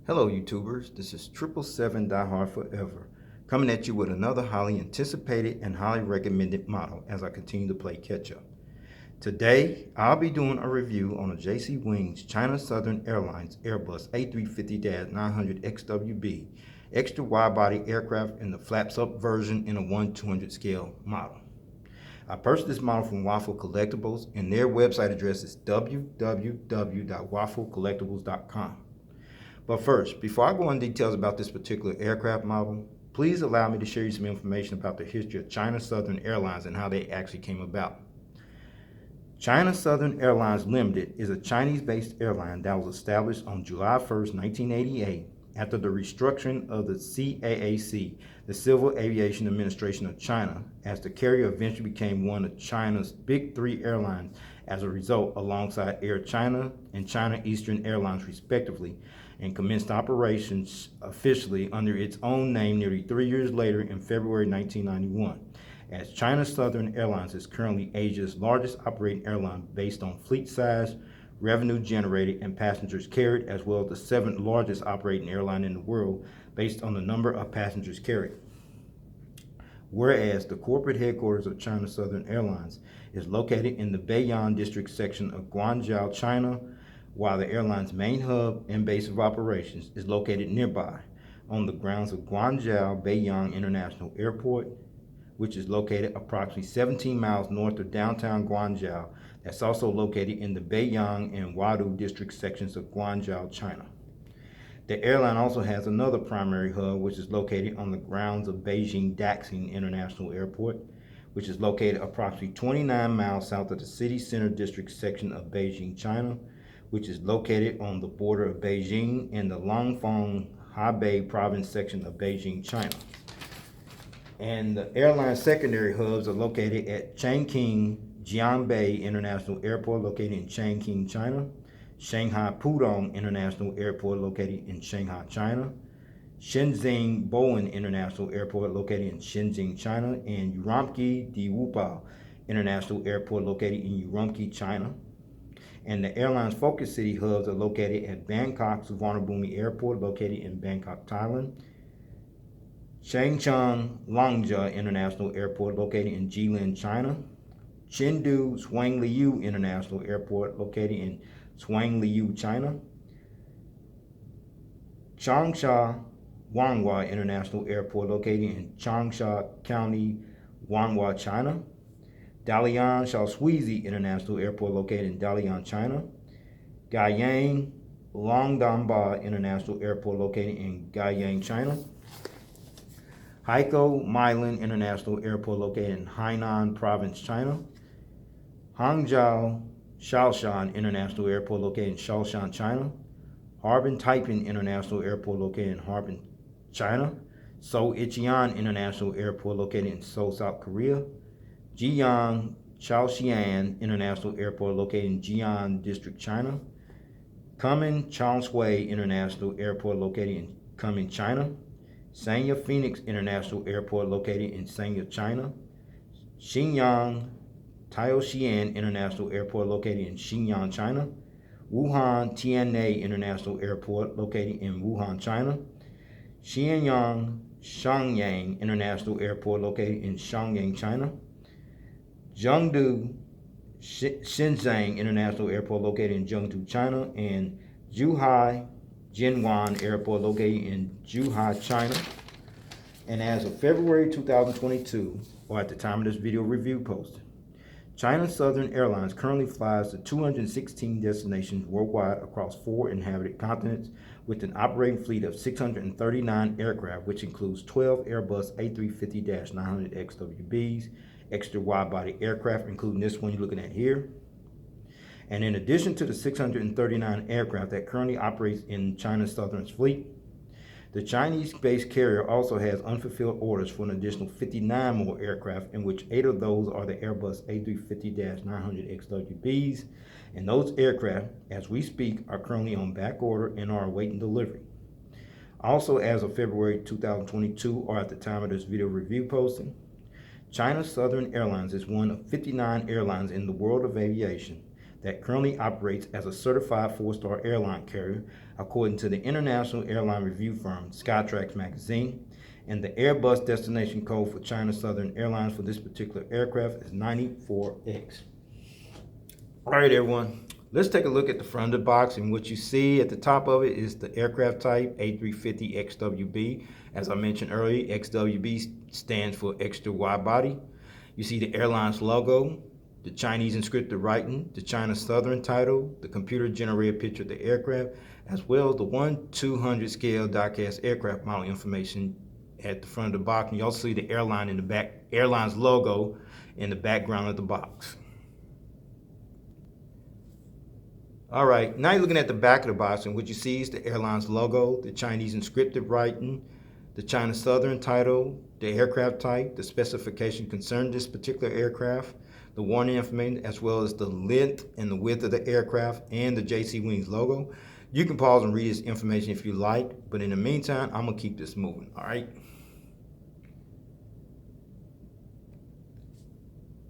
Hello YouTubers, this is 777 Die Hard Forever, coming at you with another highly anticipated and highly recommended model as I continue to play catch up. Today, I'll be doing a review on a JC Wings China Southern Airlines Airbus A350-900XWB extra wide-body aircraft in the flaps-up version in a 1/200 scale model. I purchased this model from Waffle Collectibles, and their website address is www.wafflecollectibles.com. But first, before I go into details about this particular aircraft model, please allow me to share you some information about the history of China Southern Airlines and how they actually came about. China Southern Airlines Limited is a Chinese-based airline that was established on July 1st, 1988 after the restructuring of the CAAC, the Civil Aviation Administration of China, as the carrier eventually became one of China's big three airlines as a result, alongside Air China and China Eastern Airlines respectively, and commenced operations officially under its own name nearly 3 years later in February 1991, as China Southern Airlines is currently Asia's largest operating airline based on fleet size, revenue generated, and passengers carried, as well as the 7th largest operating airline in the world based on the number of passengers carried. Whereas the corporate headquarters of China Southern Airlines is located in the Baiyun district section of Guangzhou, China, while the airline's main hub and base of operations is located nearby on the grounds of Guangzhou Baiyun International Airport, which is located approximately 17 miles north of downtown Guangzhou. That's also located in the Baiyun and Wadu district sections of Guangzhou, China. The airline also has another primary hub, which is located on the grounds of Beijing Daxing International Airport, which is located approximately 29 miles south of the city center district section of Beijing, China, which is located on the border of Beijing and the Langfang Hebei province section of Beijing, China. And the airline's secondary hubs are located at Changqing Jianbei International Airport, located in Changqing, China, Shanghai Pudong International Airport, located in Shanghai, China, Shenzhen Bowen International Airport, located in Shenzhen, China, and Urumqi Diwupao International Airport, located in Urumqi, China. And the airline's focus city hubs are located at Bangkok Suvarnabhumi Airport, located in Bangkok, Thailand, Shangcheng Longja International Airport, located in Jilin, China, Chengdu Zhuangliu International Airport, located in Zhuangliu, China, Changsha Wanhua International Airport, located in Changsha County, Wanhua, China, Dalian Shaoxi International Airport, located in Dalian, China, Guiyang Longdamba International Airport, located in Guiyang, China, Haikou Mailin International Airport, located in Hainan Province, China, Hangzhou Shaoshan International Airport, located in Shaoshan, China, Harbin Taiping International Airport, located in Harbin, China, Seoul Icheon International Airport, located in Seoul, South Korea, Jian Chaoxian International Airport, located in Jian District, China, Kunming Changshui International Airport, located in Kunming, China, Sanya Phoenix International Airport, located in Sanya, China, Xinyang Taoxian International Airport, located in Xinyang, China, Wuhan Tianhe International Airport, located in Wuhan, China, Xianyang Shenyang International Airport, located in Shenyang, China, Zhengdu Shenzhen International Airport, located in Zhengdu, China, and Zhuhai Jinwan Airport, located in Zhuhai, China. And as of February 2022, or at the time of this video review posted, China Southern Airlines currently flies to 216 destinations worldwide across 4 inhabited continents, with an operating fleet of 639 aircraft, which includes 12 Airbus A350-900XWBs, extra wide-body aircraft, including this one you're looking at here. And in addition to the 639 aircraft that currently operates in China Southern's fleet, the Chinese-based carrier also has unfulfilled orders for an additional 59 more aircraft, in which 8 of those are the Airbus A350-900XWBs, and those aircraft, as we speak, are currently on back order and are awaiting delivery. Also, as of February 2022, or at the time of this video review posting, China Southern Airlines is one of 59 airlines in the world of aviation that currently operates as a certified 4-star airline carrier, according to the international airline review firm Skytrax magazine. And the Airbus destination code for China Southern Airlines for this particular aircraft is 94X. All right, everyone. Let's take a look at the front of the box, and what you see at the top of it is the aircraft type A350XWB. As I mentioned earlier, XWB stands for extra wide body. You see the airline's logo, the Chinese inscripted writing, the China Southern title, the computer generated picture of the aircraft, as well as the 1/200 scale die-cast aircraft model information at the front of the box. And you also see the airline in the back, airline's logo in the background of the box. All right, now you're looking at the back of the box, and what you see is the airline's logo, the Chinese inscripted writing, the China Southern title, the aircraft type, the specification concerning this particular aircraft, the warning information, as well as the length and the width of the aircraft, and the JC Wings logo. You can pause and read this information if you like, but in the meantime, I'm gonna keep this moving, all right?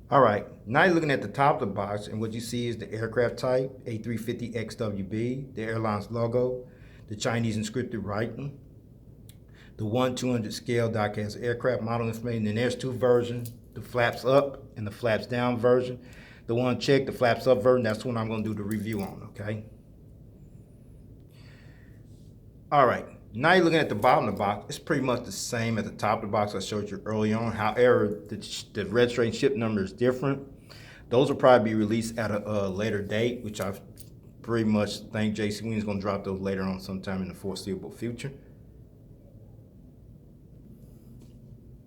All right, now you're looking at the top of the box, and what you see is the aircraft type, A350XWB, the airline's logo, the Chinese inscripted writing, the 1/200 scale die-cast aircraft model information, and there's two versions, the flaps up and the flaps down version. The one checked, the flaps up version, that's the one I'm gonna do the review on, okay? All right. Now you're looking at the bottom of the box. It's pretty much the same at the top of the box I showed you early on. However, the registration ship number is different. Those will probably be released at a later date, which I pretty much think JC Wing is going to drop those later on sometime in the foreseeable future.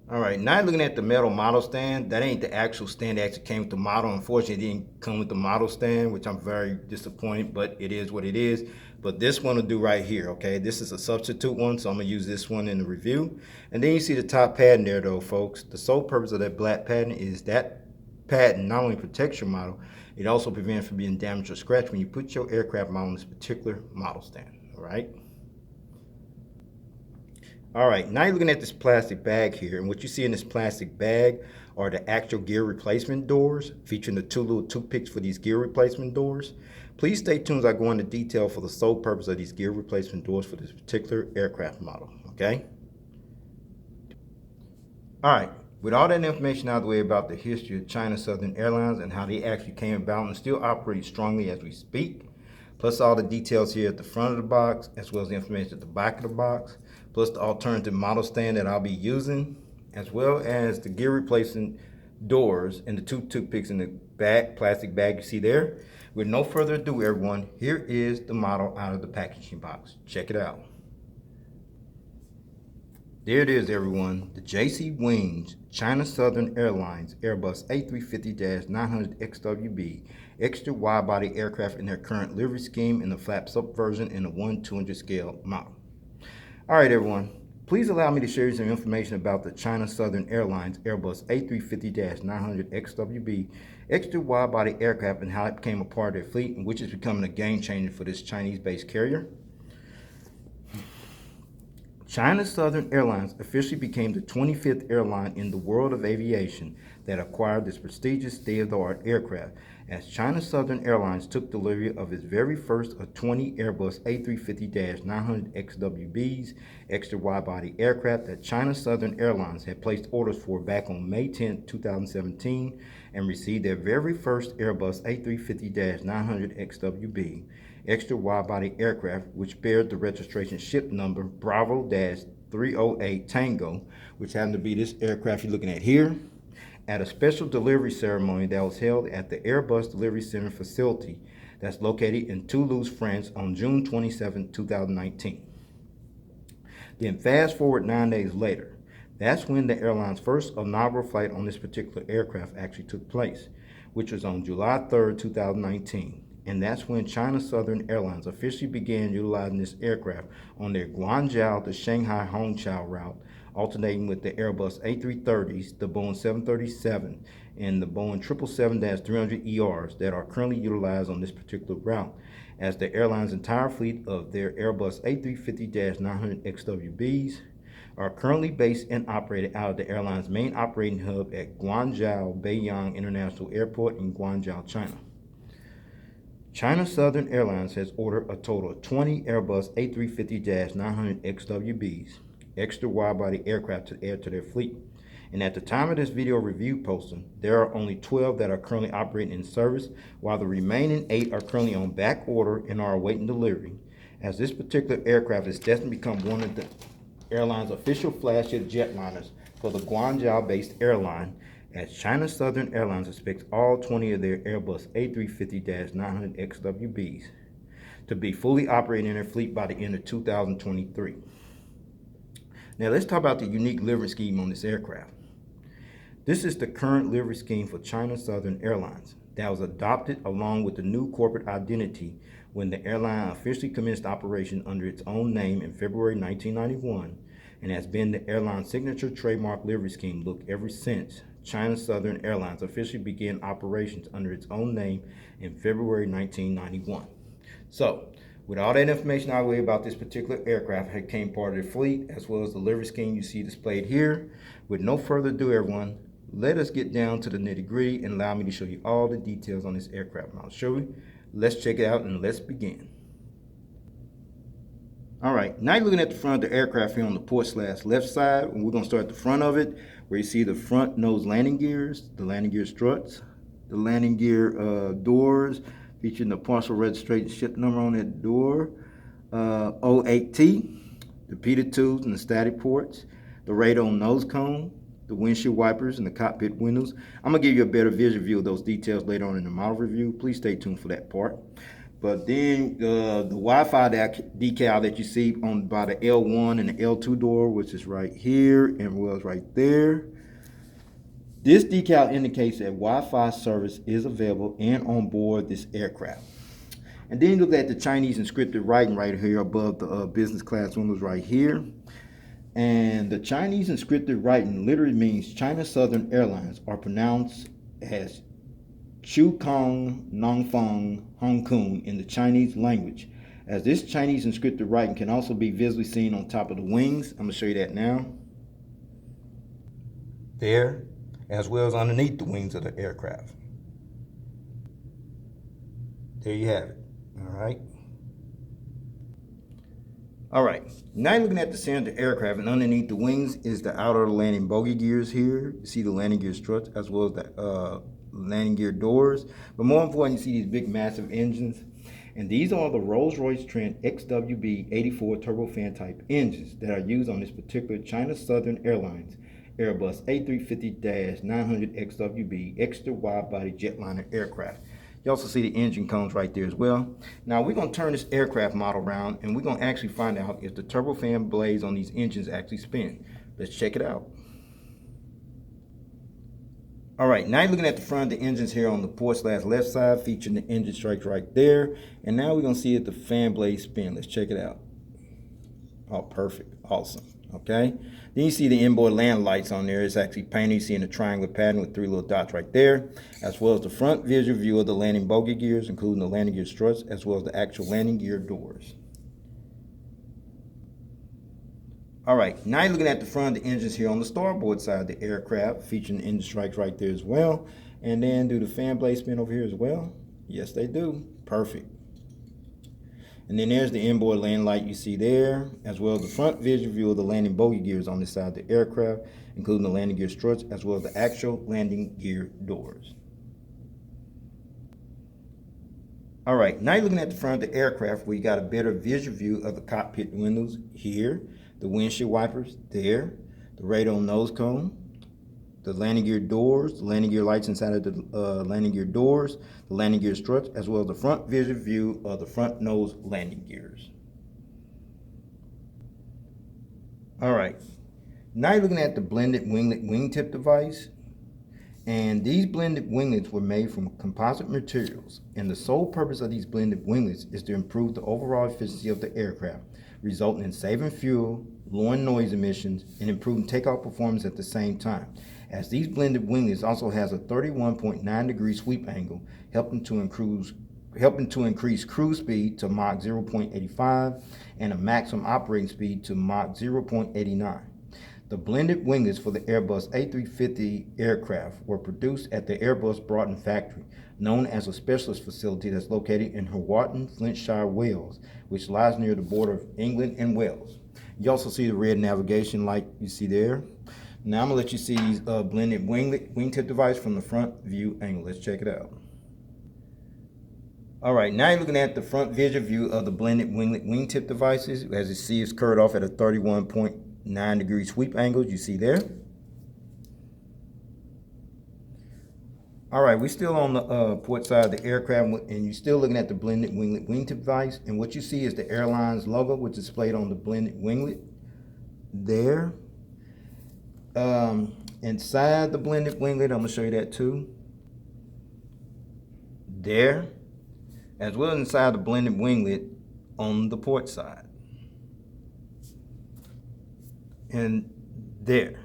All right, now you're looking at the metal model stand. That ain't the actual stand that actually came with the model. Unfortunately, it didn't come with the model stand, which I'm very disappointed, but it is what it is. But this one will do right here, okay? This is a substitute one, so I'm gonna use this one in the review. And then you see the top padding there though, folks. The sole purpose of that black padding is that padding not only protects your model, it also prevents from being damaged or scratched when you put your aircraft model on this particular model stand, all right? All right, now you're looking at this plastic bag here, and what you see in this plastic bag are the actual gear replacement doors, featuring the two little toothpicks for these gear replacement doors. Please stay tuned as I go into detail for the sole purpose of these gear replacement doors for this particular aircraft model, okay? All right, with all that information out of the way about the history of China Southern Airlines and how they actually came about and still operate strongly as we speak, plus all the details here at the front of the box, as well as the information at the back of the box, plus the alternative model stand that I'll be using, as well as the gear replacement doors and the two toothpicks in the back plastic bag you see there. With no further ado, everyone, here is the model out of the packaging box. Check it out. There it is, everyone. The JC Wings China Southern Airlines Airbus A350-900XWB extra wide-body aircraft in their current livery scheme in the flaps up version in the 1/200 scale model. All right, everyone. Please allow me to share you some information about the China Southern Airlines Airbus A350-900XWB extra wide-body aircraft and how it became a part of their fleet, and which is becoming a game changer for this Chinese-based carrier. China Southern Airlines officially became the 25th airline in the world of aviation that acquired this prestigious state-of-the-art aircraft, as China Southern Airlines took delivery of its very first of 20 Airbus A350-900XWBs, extra wide-body aircraft that China Southern Airlines had placed orders for back on May 10, 2017, and received their very first Airbus A350-900XWB, extra wide-body aircraft, which bears the registration ship number Bravo-308 Tango, which happened to be this aircraft you're looking at here, at a special delivery ceremony that was held at the Airbus Delivery Center facility that's located in Toulouse, France on June 27, 2019. Then fast forward 9 days later, that's when the airline's first inaugural flight on this particular aircraft actually took place, which was on July 3rd, 2019. And that's when China Southern Airlines officially began utilizing this aircraft on their Guangzhou to Shanghai Hongqiao route, alternating with the Airbus A330s, the Boeing 737, and the Boeing 777-300ERs that are currently utilized on this particular route, as the airline's entire fleet of their Airbus A350-900XWBs are currently based and operated out of the airline's main operating hub at Guangzhou Baiyun International Airport in Guangzhou, China. China Southern Airlines has ordered a total of 20 Airbus A350-900XWBs, extra wide-body aircraft to add to their fleet. And at the time of this video review posting, there are only 12 that are currently operating in service, while the remaining 8 are currently on back order and are awaiting delivery, as this particular aircraft is destined to become one of the airline's official flagship jetliners for the Guangzhou-based airline, as China Southern Airlines expects all 20 of their Airbus A350-900XWBs to be fully operating in their fleet by the end of 2023. Now let's talk about the unique livery scheme on this aircraft. This is the current livery scheme for China Southern Airlines that was adopted along with the new corporate identity when the airline officially commenced operation under its own name in February 1991, and has been the airline's signature trademark livery scheme look ever since China Southern Airlines officially began operations under its own name in February 1991. So, with all that information out of the way about this particular aircraft, it came part of the fleet, as well as the livery scheme you see displayed here. With no further ado, everyone, let us get down to the nitty-gritty and allow me to show you all the details on this aircraft model. Shall we? Let's check it out and let's begin. All right, now you're looking at the front of the aircraft here on the port/left side, and we're going to start at the front of it, where you see the front nose landing gears, the landing gear struts, the landing gear doors, featuring the parcel registration ship number on that door, 08T, the repeater tubes and the static ports, the radome nose cone, the windshield wipers and the cockpit windows. I'm going to give you a better visual view of those details later on in the model review. Please stay tuned for that part. But then the Wi-Fi decal that you see on by the L1 and the L2 door, which is right here and was right there. This decal indicates that Wi-Fi service is available and on board this aircraft. And then you look at the Chinese inscripted writing right here above the business class windows right here. And the Chinese inscripted writing literally means China Southern Airlines, are pronounced as Chu Kong Nongfeng Hong Kong in the Chinese language, as this Chinese inscripted writing can also be visibly seen on top of the wings. I'm going to show you that now. There, as well as underneath the wings of the aircraft. There you have it. All right, now you're looking at the center of the aircraft, and underneath the wings is the outer landing bogey gears here. You see the landing gear struts as well as the landing gear doors. But more important, you see these big massive engines. And these are the Rolls-Royce Trent XWB 84 turbofan type engines that are used on this particular China Southern Airlines Airbus A350-900XWB extra wide-body jetliner aircraft. You also see the engine cones right there as well. Now we're going to turn this aircraft model around, and we're going to actually find out if the turbofan blades on these engines actually spin. Let's check it out. All right, now you're looking at the front of the engines here on the port/left side, featuring the engine strikes right there. And now we're going to see if the fan blades spin. Let's check it out. Oh, perfect. Awesome. Okay. Then you see the inboard land lights on there. It's actually painted. You see in a triangular pattern with 3 little dots right there, as well as the front visual view of the landing bogey gears, including the landing gear struts, as well as the actual landing gear doors. All right, now you're looking at the front of the engines here on the starboard side of the aircraft, featuring the engine strikes right there as well. And then do the fan blades spin over here as well? Yes, they do. Perfect. And then there's the inboard landing light you see there, as well as the front visual view of the landing bogey gears on this side of the aircraft, including the landing gear struts, as well as the actual landing gear doors. All right, now you're looking at the front of the aircraft, where you got a better visual view of the cockpit windows here, the windshield wipers there, the radome nose cone, the landing gear doors, the landing gear lights inside of the landing gear doors, the landing gear struts, as well as the front visual view of the front nose landing gears. All right, now you're looking at the blended winglet wingtip device. And these blended winglets were made from composite materials. And the sole purpose of these blended winglets is to improve the overall efficiency of the aircraft, resulting in saving fuel, lowering noise emissions, and improving takeoff performance at the same time. As these blended winglets also has a 31.9-degree sweep angle, helping to increase cruise speed to Mach 0.85 and a maximum operating speed to Mach 0.89. The blended winglets for the Airbus A350 aircraft were produced at the Airbus Broughton factory, known as a specialist facility that's located in Hawarton, Flintshire, Wales, which lies near the border of England and Wales. You also see the red navigation light you see there. Now I'm gonna let you see blended wingtip device from the front view angle. Let's check it out. All right, now you're looking at the front visual view of the blended wingtip devices. As you see, it's curved off at a 31.9-degree sweep angle. You see there. All right, we're still on the port side of the aircraft, and you're still looking at the blended wingtip device. And what you see is the Airlines logo, which is displayed on the blended winglet there. Inside the blended winglet, I'm gonna show you that too. There, as well as inside the blended winglet on the port side. And there.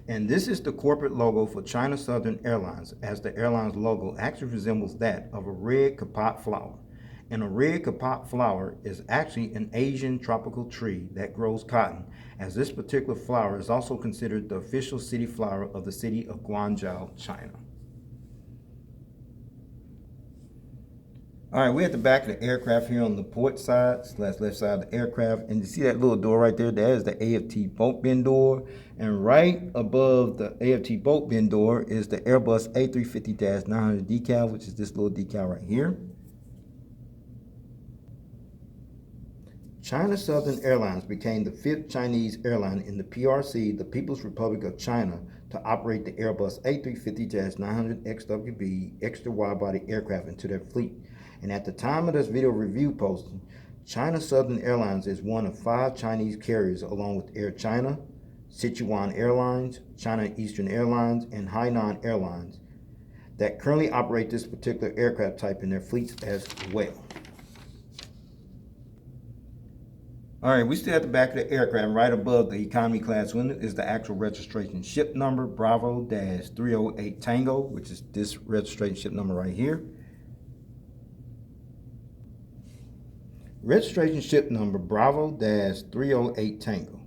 And this is the corporate logo for China Southern Airlines, as the airline's logo actually resembles that of a red kapot flower. And a red kapot flower is actually an Asian tropical tree that grows cotton, as this particular flower is also considered the official city flower of the city of Guangzhou, China. All right, we're at the back of the aircraft here on the port side, left side of the aircraft, and you see that little door right there? That is the AFT boat bin door, and right above the AFT boat bin door is the Airbus A350-900 decal, which is this little decal right here. China Southern Airlines became the 5th Chinese airline in the PRC, the People's Republic of China, to operate the Airbus A350-900XWB extra wide-body aircraft into their fleet. And at the time of this video review posting, China Southern Airlines is one of 5 Chinese carriers, along with Air China, Sichuan Airlines, China Eastern Airlines, and Hainan Airlines, that currently operate this particular aircraft type in their fleets as well. All right, we still at the back of the aircraft. Right above the economy class window is the actual registration ship number, Bravo-308 Tango, which is this registration ship number right here. Registration ship number Bravo-308 Tango.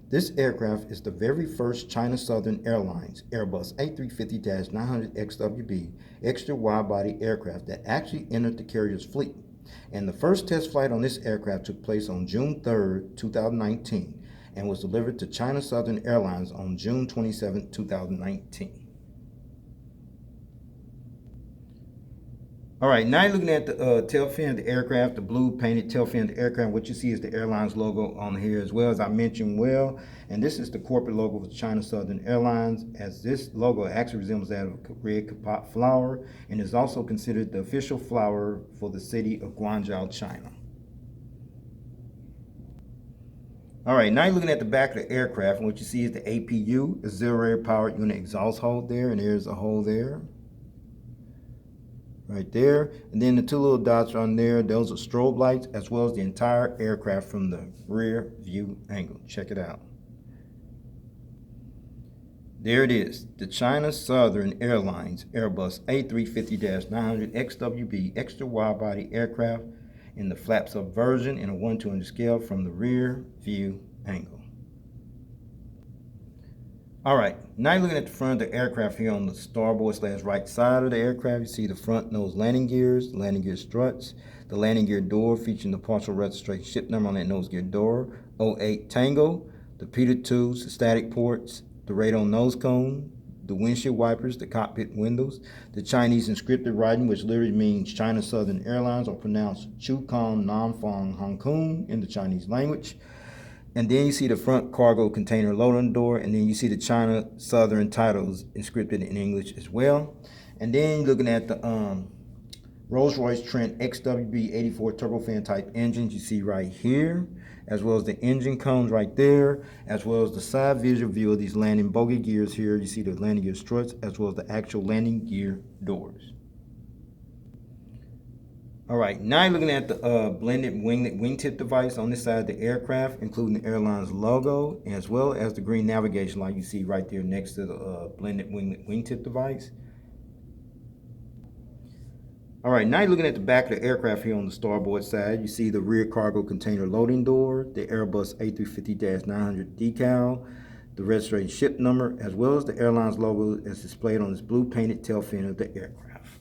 This aircraft is the very first China Southern Airlines Airbus A350-900XWB extra wide-body aircraft that actually entered the carrier's fleet. And the first test flight on this aircraft took place on June 3rd, 2019, and was delivered to China Southern Airlines on June 27, 2019. All right, now you're looking at the tail fin of the aircraft, the blue painted tail fin of the aircraft. What you see is the airline's logo on here as well, as I mentioned well. And this is the corporate logo for China Southern Airlines, as this logo actually resembles that of a red kapot flower and is also considered the official flower for the city of Guangzhou, China. All right, now you're looking at the back of the aircraft, and what you see is the APU, auxiliary power unit exhaust hole there, and there's a hole there. Right there, and then the 2 little dots on there, those are strobe lights, as well as the entire aircraft from the rear view angle. Check it out. There it is, the China Southern Airlines Airbus A350-900XWB extra wide-body aircraft in the flaps up version in a 1:200 scale from the rear view angle. All right, now you're looking at the front of the aircraft here on the starboard/right side of the aircraft. You see the front nose landing gears, the landing gear struts, the landing gear door featuring the partial registration ship number on that nose gear door, 08 Tango, the Peter tubes, the static ports, the radon nose cone, the windshield wipers, the cockpit windows, the Chinese inscripted writing, which literally means China Southern Airlines, or pronounced Chu Kong Nam Fong Hong Kong in the Chinese language. And then you see the front cargo container loading door, and then you see the China Southern titles inscripted in English as well. And then you're looking at the Rolls-Royce Trent XWB 84 turbofan type engines you see right here, as well as the engine cones right there, as well as the side visual view of these landing bogey gears here. You see the landing gear struts, as well as the actual landing gear doors. All right, now you're looking at the blended wingtip device on this side of the aircraft, including the airline's logo, as well as the green navigation light you see right there next to the blended wingtip device. All right, now you're looking at the back of the aircraft here on the starboard side. You see the rear cargo container loading door, the Airbus A350-900 decal, the registration ship number, as well as the airline's logo as displayed on this blue painted tail fin of the aircraft.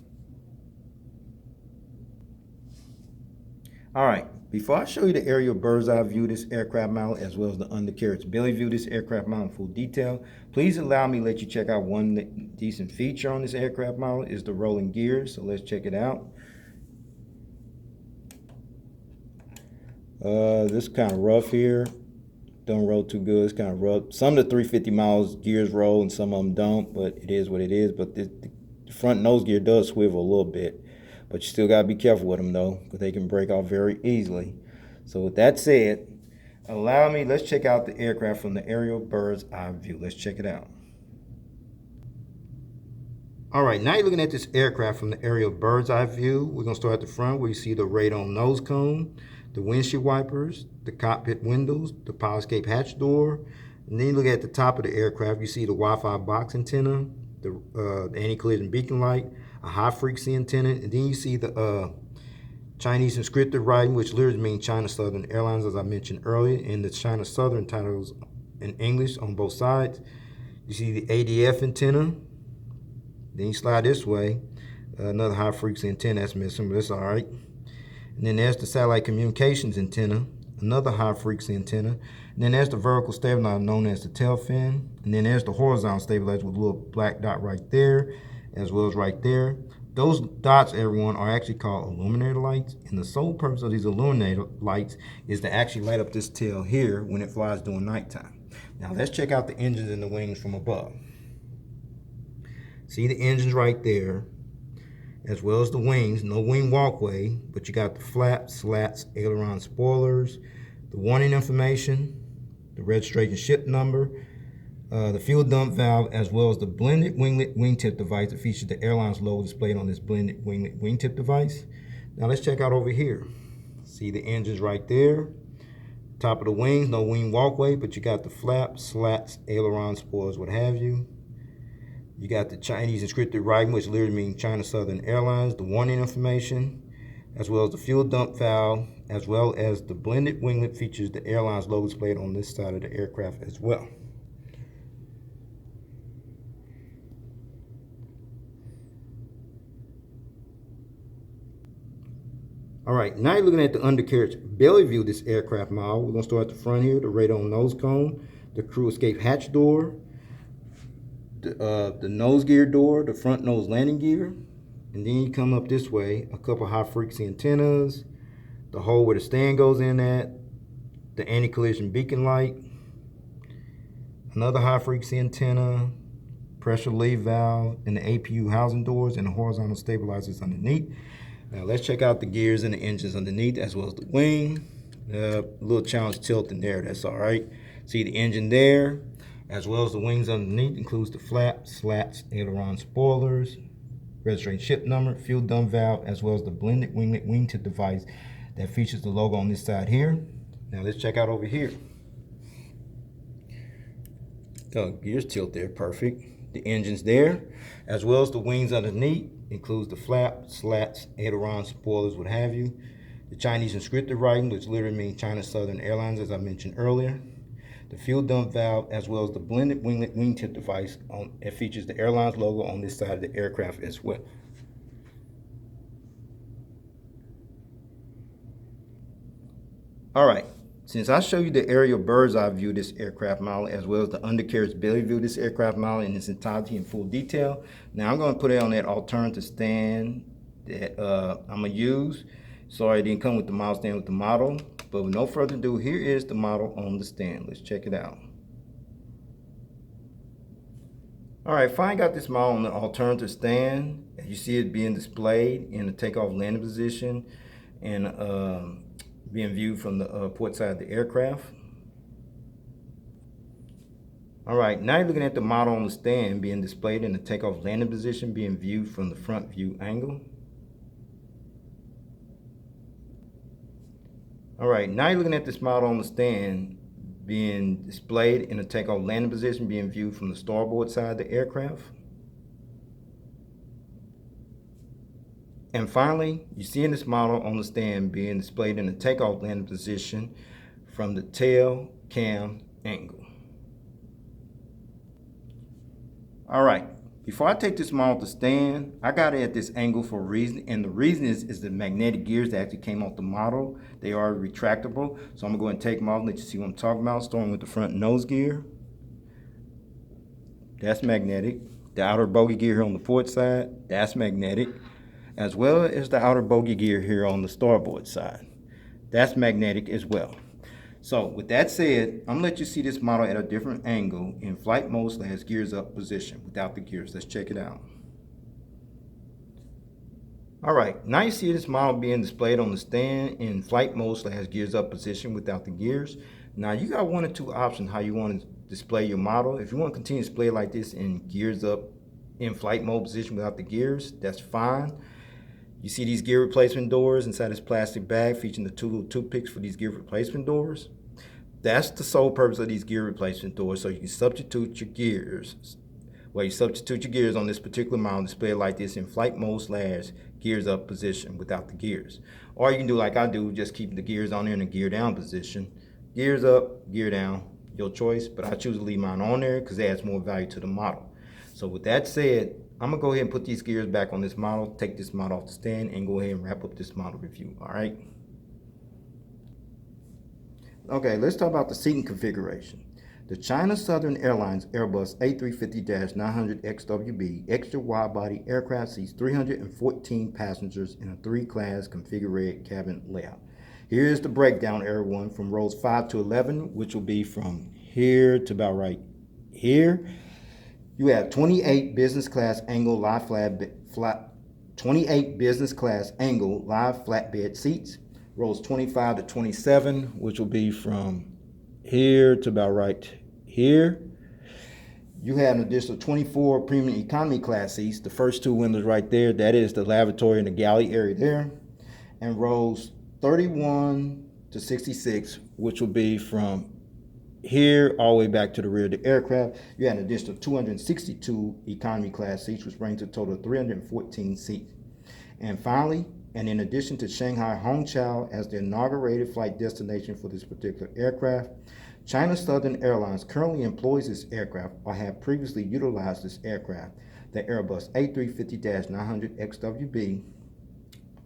All right, before I show you the aerial bird's eye view of this aircraft model, as well as the undercarriage belly view of this aircraft model in full detail, please allow me to let you check out one decent feature on this aircraft model is the rolling gears. So let's check it out. This kind of rough here. Don't roll too good. It's kind of rough. Some of the 350 miles gears roll and some of them don't, but it is what it is. But the front nose gear does swivel a little bit, but you still got to be careful with them though, because they can break off very easily. So with that said, let's check out the aircraft from the aerial bird's eye view. Let's check it out. All right, now you're looking at this aircraft from the aerial bird's eye view. We're gonna start at the front where you see the radome nose cone, the windshield wipers, the cockpit windows, the power escape hatch door. And then you look at the top of the aircraft, you see the Wi-Fi box antenna, the anti-collision beacon light, a high frequency antenna, and then you see the Chinese inscripted writing, which literally means China Southern Airlines, as I mentioned earlier, and the China Southern titles in English on both sides. You see the ADF antenna. Then you slide this way, another high frequency antenna that's missing, but that's all right. And then there's the satellite communications antenna, another high frequency antenna. And then there's the vertical stabilizer known as the tail fin. And then there's the horizontal stabilizer with a little black dot right there, as well as right there. Those dots, everyone, are actually called illuminator lights. And the sole purpose of these illuminator lights is to actually light up this tail here when it flies during nighttime. Now let's check out the engines and the wings from above. See the engines right there, as well as the wings. No wing walkway, but you got the flaps, slats, aileron spoilers, the warning information, the registration ship number, the fuel dump valve, as well as the blended winglet wingtip device that features the airline's logo displayed on this blended winglet wingtip device. Now let's check out over here. See the engines right there. Top of the wings, no wing walkway, but you got the flaps, slats, aileron spoilers, what have you. You got the Chinese inscripted writing, which literally means China Southern Airlines, the warning information, as well as the fuel dump valve, as well as the blended winglet features the airline's logo displayed on this side of the aircraft as well. All right, now you're looking at the undercarriage belly view of this aircraft model. We're gonna start at the front here, the radome nose cone, the crew escape hatch door, the nose gear door, the front nose landing gear, and then you come up this way, a couple high frequency antennas, the hole where the stand goes in at, the anti-collision beacon light, another high frequency antenna, pressure relief valve, and the APU housing doors and the horizontal stabilizers underneath. Now let's check out the gears and the engines underneath, as well as the wing. A little challenge tilting there, that's all right. See the engine there, as well as the wings underneath, includes the flaps, slats, aileron spoilers, registration ship number, fuel dump valve, as well as the blended winglet wingtip device that features the logo on this side here. Now let's check out over here. The gears tilt there, perfect. The engine's there, as well as the wings underneath, includes the flaps, slats, aileron spoilers, what have you. The Chinese inscripted writing, which literally means China Southern Airlines, as I mentioned earlier. The fuel dump valve, as well as the blended winglet wingtip device. It features the airline's logo on this side of the aircraft as well. All right, since I show you the aerial bird's eye view of this aircraft model, as well as the undercarriage belly view of this aircraft model in its entirety in full detail, now I'm going to put it on that alternative stand that I'm going to use. Sorry, it didn't come with the model stand with the model. But with no further ado, here is the model on the stand. Let's check it out. All right, finally got this model on the alternative stand. As you see it being displayed in the takeoff landing position and being viewed from the port side of the aircraft. All right, now you're looking at the model on the stand being displayed in the takeoff landing position, being viewed from the front view angle. All right, now you're looking at this model on the stand being displayed in the takeoff landing position, being viewed from the starboard side of the aircraft. And finally, you see in this model on the stand being displayed in the takeoff landing position from the tail cam angle. All right, before I take this model to stand, I got it at this angle for a reason, and the reason is the magnetic gears that actually came off the model. They are retractable, so I'm gonna go ahead and take them off and let you see what I'm talking about, starting with the front nose gear. That's magnetic. The outer bogey gear here on the port side, that's magnetic, as well as the outer bogey gear here on the starboard side. That's magnetic as well. So with that said, I'm gonna let you see this model at a different angle in flight mode / gears up position without the gears. Let's check it out. All right, now you see this model being displayed on the stand in flight mode / gears up position without the gears. Now you got one or two options how you want to display your model. If you want to continue to display it like this in gears up in flight mode position without the gears, that's fine. You see these gear replacement doors inside this plastic bag featuring the two little toothpicks for these gear replacement doors. That's the sole purpose of these gear replacement doors, so you can substitute your gears. Well, you substitute your gears on this particular model, display it like this in flight mode / gears up position without the gears. Or you can do like I do, just keep the gears on there in a gear down position. Gears up, gear down, your choice, but I choose to leave mine on there because it adds more value to the model. So with that said, I'm gonna go ahead and put these gears back on this model, take this model off the stand, and go ahead and wrap up this model review, all right? Okay, let's talk about the seating configuration. The China Southern Airlines Airbus A350-900XWB extra wide-body aircraft seats 314 passengers in a 3-class configured cabin layout. Here's the breakdown, everyone, from rows 5 to 11, which will be from here to about right here. You have 28 business class angle live flatbed seats. Rows 25 to 27, which will be from here to about right here. You have an additional 24 premium economy class seats. The first two windows right there, that is the lavatory and the galley area there. And rows 31 to 66, which will be from here all the way back to the rear of the aircraft. You had an additional 262 economy class seats, which brings a total of 314 seats. And finally, and in addition to Shanghai Hongqiao as the inaugurated flight destination for this particular aircraft, China Southern Airlines currently employs this aircraft or have previously utilized this aircraft, the Airbus A350-900XWB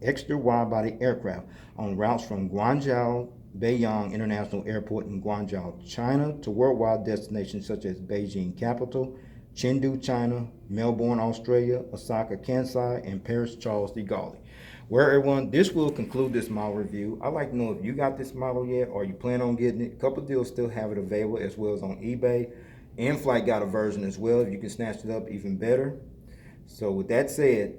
extra wide-body aircraft on routes from Guangzhou Baiyun International Airport in Guangzhou, China to worldwide destinations such as Beijing Capital, Chengdu, China, Melbourne, Australia, Osaka, Kansai, and Paris, Charles de Gaulle. Well, everyone, this will conclude this model review. I'd like to know if you got this model yet or you plan on getting it. A couple of deals still have it available as well as on eBay. In-Flight got a version as well. If you can snatch it up, even better. So with that said,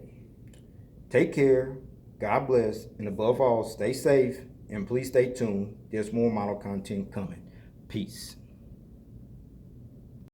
take care, God bless, and above all, stay safe, and please stay tuned. There's more model content coming. Peace.